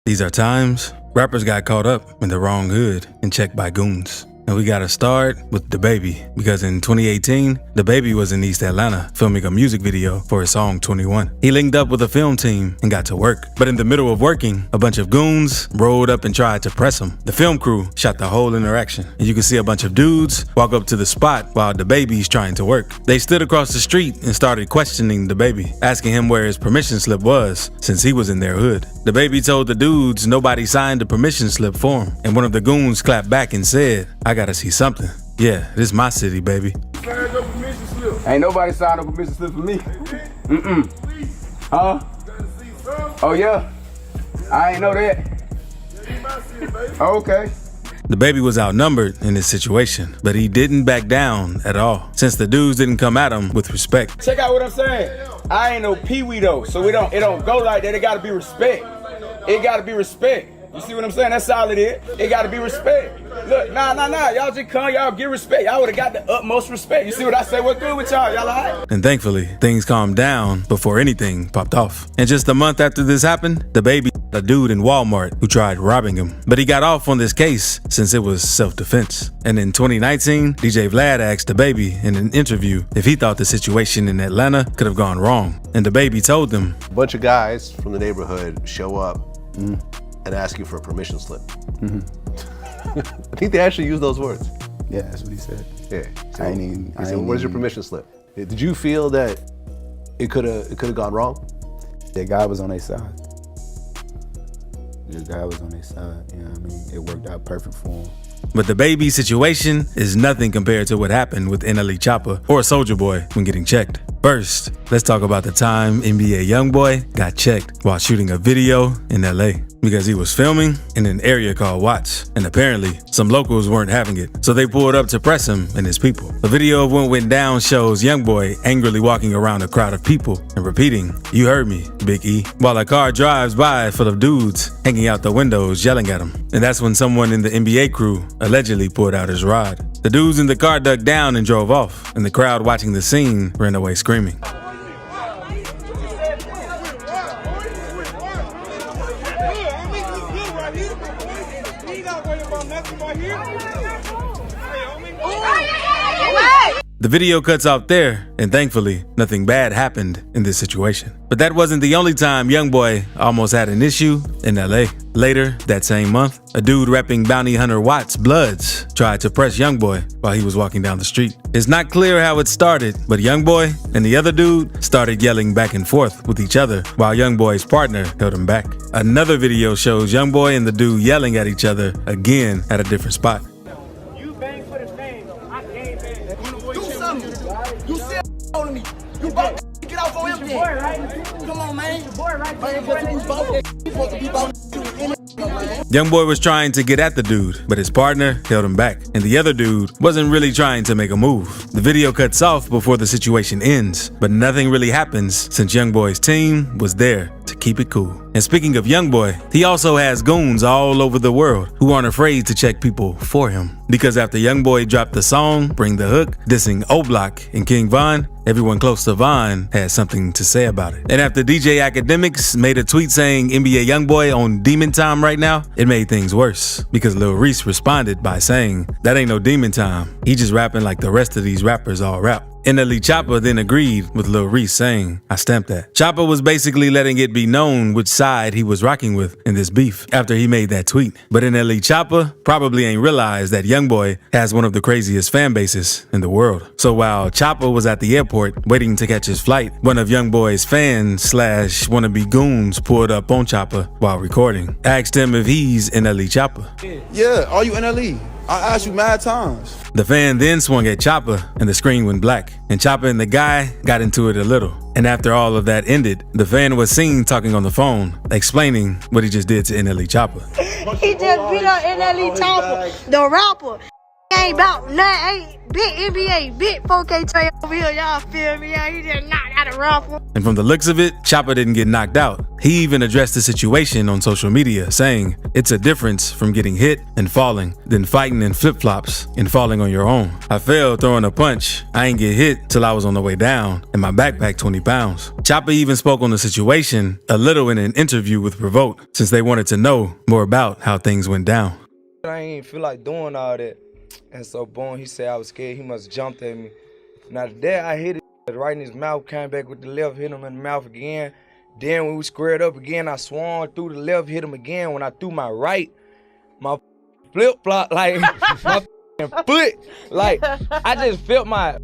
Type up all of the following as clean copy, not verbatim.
These are times rappers got caught up in the wrong hood and checked by goons. And we gotta start with DaBaby, because in 2018, DaBaby was in East Atlanta filming a music video for his song 21. He linked up with a film team and got to work. But in the middle of working, a bunch of goons rolled up and tried to press him. The film crew shot the whole interaction, and you can see a bunch of dudes walk up to the spot while DaBaby's trying to work. They stood across the street and started questioning DaBaby, asking him where his permission slip was since he was in their hood. DaBaby told the dudes nobody signed the permission slip for him, and one of the goons clapped back and said, "I gotta see something. Yeah, this is my city, baby." Signed your permission slip. Ain't nobody signed no permission slip for me. Huh? Oh yeah? I ain't know that. Okay. DaBaby was outnumbered in this situation, but he didn't back down at all, since the dudes didn't come at him with respect. Check out what I'm saying. I ain't no peewee though, so it don't go like that. It gotta be respect. It gotta be respect. You see what I'm saying? That's all it is. It gotta be respect. Look, nah. Y'all just come, y'all give respect. Y'all would've got the utmost respect. You see what I say? What's good with y'all? Y'all all right? And thankfully, things calmed down before anything popped off. And just a month after this happened, DaBaby a dude in Walmart who tried robbing him. But he got off on this case since it was self-defense. And in 2019, DJ Vlad asked DaBaby in an interview if he thought the situation in Atlanta could have gone wrong. And DaBaby told them, a bunch of guys from the neighborhood show up and ask you for a permission slip. I think they actually used those words. Yeah, that's what he said. Yeah. So he said, "Where's your permission slip?" Did you feel that it could have gone wrong? The guy was on their side. The guy was on their side. You know what I mean? It worked out perfect for him. But DaBaby situation is nothing compared to what happened with NLE Choppa or Soulja Boy when getting checked. First, let's talk about the time NBA YoungBoy got checked while shooting a video in LA because he was filming in an area called Watts, and apparently some locals weren't having it, so they pulled up to press him and his people. The video of what went down shows YoungBoy angrily walking around a crowd of people and repeating, "You heard me, Big E," while a car drives by full of dudes hanging out the windows yelling at him. And that's when someone in the NBA crew allegedly pulled out his rod. The dudes in the car ducked down and drove off, and the crowd watching the scene ran away screaming. The video cuts off there, and thankfully, nothing bad happened in this situation. But that wasn't the only time YoungBoy almost had an issue in LA. Later, that same month, a dude repping Bounty Hunter Watts Bloods tried to press YoungBoy while he was walking down the street. It's not clear how it started, but YoungBoy and the other dude started yelling back and forth with each other while YoungBoy's partner held him back. Another video shows YoungBoy and the dude yelling at each other again at a different spot. You still on me. You about to get off on him then. Come on, man. YoungBoy was trying to get at the dude, but his partner held him back, and the other dude wasn't really trying to make a move. The video cuts off before the situation ends, but nothing really happens since YoungBoy's team was there to keep it cool. And speaking of YoungBoy, he also has goons all over the world who aren't afraid to check people for him. Because after YoungBoy dropped the song, Bring the Hook, dissing O-Block and King Von, everyone close to Von had something to say about it. And after DJ Academics made a tweet saying NBA YoungBoy on demon time right now, it made things worse. Because Lil Reese responded by saying, "That ain't no demon time. He just rapping like the rest of these rappers all rap." NLE Choppa then agreed with Lil Reese saying, "I stamped that." Choppa was basically letting it be known which side he was rocking with in this beef after he made that tweet. But NLE Choppa probably ain't realized that YoungBoy has one of the craziest fan bases in the world. So while Choppa was at the airport waiting to catch his flight, one of YoungBoy's fans / wannabe goons pulled up on Choppa while recording, asked him if he's NLE Choppa. Yeah, are you NLE? I asked you mad times. The fan then swung at Choppa and the screen went black, and Choppa and the guy got into it a little. And after all of that ended, the fan was seen talking on the phone, explaining what he just did to NLE Choppa. He just beat up NLE Choppa, the rapper. ain't about nothing. Ain't big NBA, big 4K Trey over here. Y'all feel me? He just knocked out a ruffle. And from the looks of it, Chopper didn't get knocked out. He even addressed the situation on social media, saying it's a difference from getting hit and falling than fighting in flip-flops and falling on your own. I fell throwing a punch. I ain't get hit till I was on the way down, and my backpack 20 pounds. Chopper even spoke on the situation a little in an interview with Revolt, since they wanted to know more about how things went down. I ain't feel like doing all that. And so, boom, he said I was scared. He must have jumped at me. Now, there I hit it right in his mouth, came back with the left, hit him in the mouth again. Then when we squared up again, I swung through the left, hit him again. When I threw my right, my flip-flop, like, my foot, like, I just felt my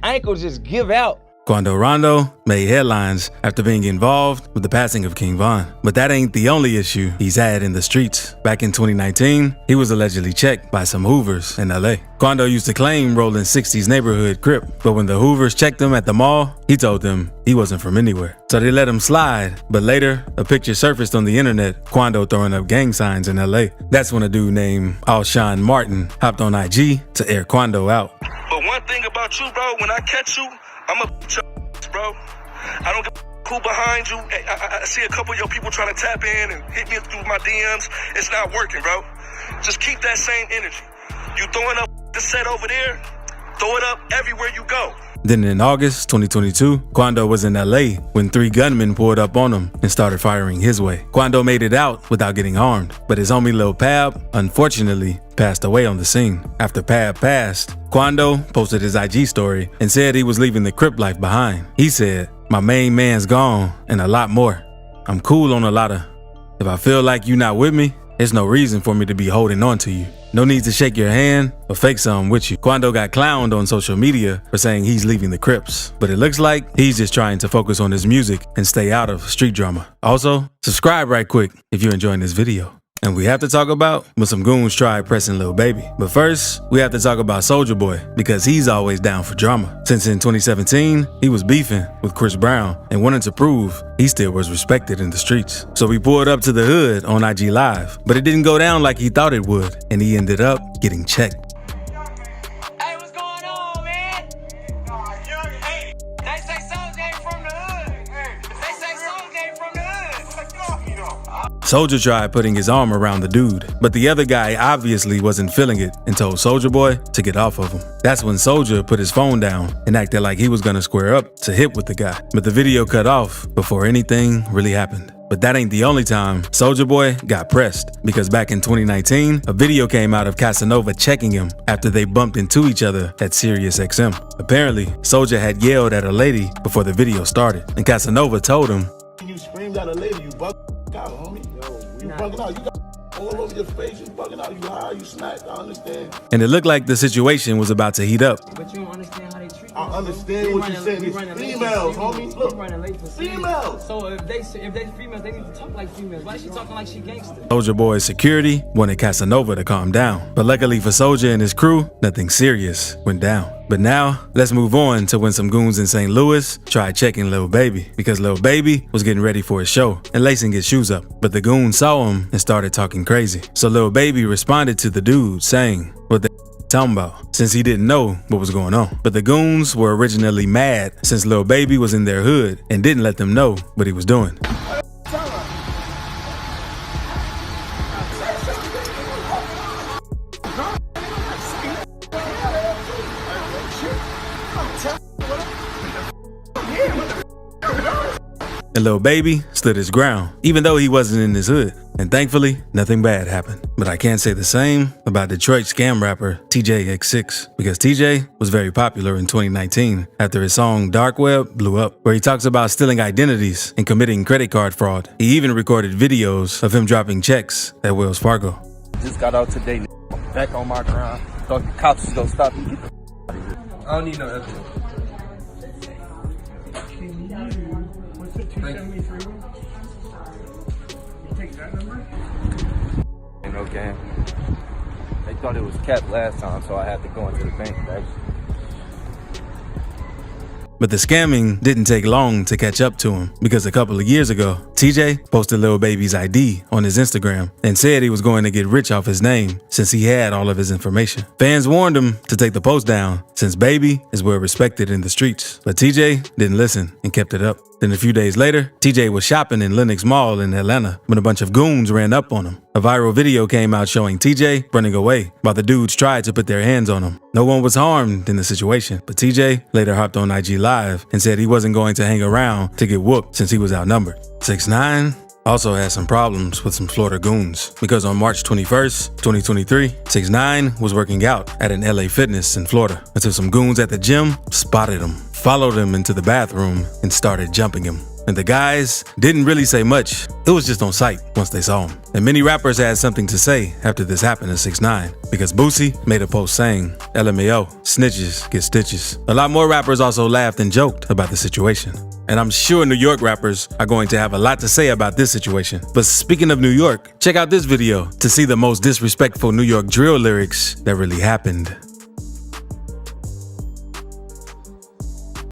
ankle just give out. Quando Rondo made headlines after being involved with the passing of King Von. But that ain't the only issue he's had in the streets. Back in 2019, he was allegedly checked by some Hoovers in LA. Quando used to claim rolling 60s neighborhood Crip, but when the Hoovers checked him at the mall, he told them he wasn't from anywhere. So they let him slide, but later, a picture surfaced on the internet, Quando throwing up gang signs in LA. That's when a dude named Alshon Martin hopped on IG to air Quando out. But one thing about you, bro, when I catch you, I'm a bro. I don't get cool behind you. I see a couple of your people trying to tap in and hit me through my DMs. It's not working, bro. Just keep that same energy. You throwing up the set over there, throw it up everywhere you go. Then in August 2022, Quando was in LA when 3 gunmen pulled up on him and started firing his way. Quando made it out without getting harmed, but his homie Lil Pab, unfortunately, passed away on the scene. After Pab passed, Quando posted his IG story and said he was leaving the Crip life behind. He said, "My main man's gone and a lot more. I'm cool on a lot of. If I feel like you not with me, there's no reason for me to be holding on to you. No need to shake your hand or fake something with you." Quando got clowned on social media for saying he's leaving the Crips, but it looks like he's just trying to focus on his music and stay out of street drama. Also, subscribe right quick if you're enjoying this video. And we have to talk about when some goons tried pressing Lil Baby. But first, we have to talk about Soulja Boy, because he's always down for drama. Since in 2017, he was beefing with Chris Brown and wanted to prove he still was respected in the streets. So we pulled up to the hood on IG Live, but it didn't go down like he thought it would, and he ended up getting checked. Hey, what's going on, man? Hey, they say Soulja ain't from the hood. They say Soulja ain't from the hood. Soulja tried putting his arm around the dude, but the other guy obviously wasn't feeling it and told Soulja Boy to get off of him. That's when Soulja put his phone down and acted like he was gonna square up to hit with the guy. But the video cut off before anything really happened. But that ain't the only time Soulja Boy got pressed, because back in 2019, a video came out of Casanova checking him after they bumped into each other at Sirius XM. Apparently, Soulja had yelled at a lady before the video started, and Casanova told him, You screamed at a lady, you bug out, homie. You bugging out. You got all over your face. You bugging out. You high. You snapped. I understand. and it looked like the situation was about to heat up. But you don't understand how they treat I understand what you're saying. It's females, homie. Look, females. So if they females, they need to talk like females. Why is she talking like she gangster? Soulja Boy's security wanted Casanova to calm down, but luckily for Soulja and his crew, nothing serious went down. But now, let's move on to when some goons in St. Louis tried checking Lil Baby, because Lil Baby was getting ready for his show and lacing his shoes up. But the goons saw him and started talking crazy. So Lil Baby responded to the dude saying, "What the talking about?" since he didn't know what was going on. But the goons were originally mad since Lil Baby was in their hood and didn't let them know what he was doing. And Lil Baby stood his ground, even though he wasn't in his hood. And thankfully, nothing bad happened. But I can't say the same about Detroit scam rapper TJ-X6, because TJ was very popular in 2019 after his song Dark Web blew up, where he talks about stealing identities and committing credit card fraud. He even recorded videos of him dropping checks at Wells Fargo. Just got out today, back on my grind. Thought the cops was gonna stop me. I don't need no evidence. Ain't no game. They thought it was capped last time, so I had to go into the bank, right? But the scamming didn't take long to catch up to him because a couple of years ago, TJ posted Lil Baby's ID on his Instagram and said he was going to get rich off his name since he had all of his information. Fans warned him to take the post down since Baby is well respected in the streets. But TJ didn't listen and kept it up. Then a few days later, TJ was shopping in Lenox Mall in Atlanta when a bunch of goons ran up on him. A viral video came out showing TJ running away while the dudes tried to put their hands on him. No one was harmed in the situation, but TJ later hopped on IG Live and said he wasn't going to hang around to get whooped since he was outnumbered. 6ix9ine also had some problems with some Florida goons because on March 21st, 2023, 6ix9ine was working out at an LA Fitness in Florida until some goons at the gym spotted him, followed him into the bathroom, and started jumping him. And the guys didn't really say much. It was just on sight once they saw him. And many rappers had something to say after this happened to 6ix9ine because Boosie made a post saying, LMAO, snitches get stitches. A lot more rappers also laughed and joked about the situation. And I'm sure New York rappers are going to have a lot to say about this situation. But speaking of New York, check out this video to see the most disrespectful New York drill lyrics that really happened.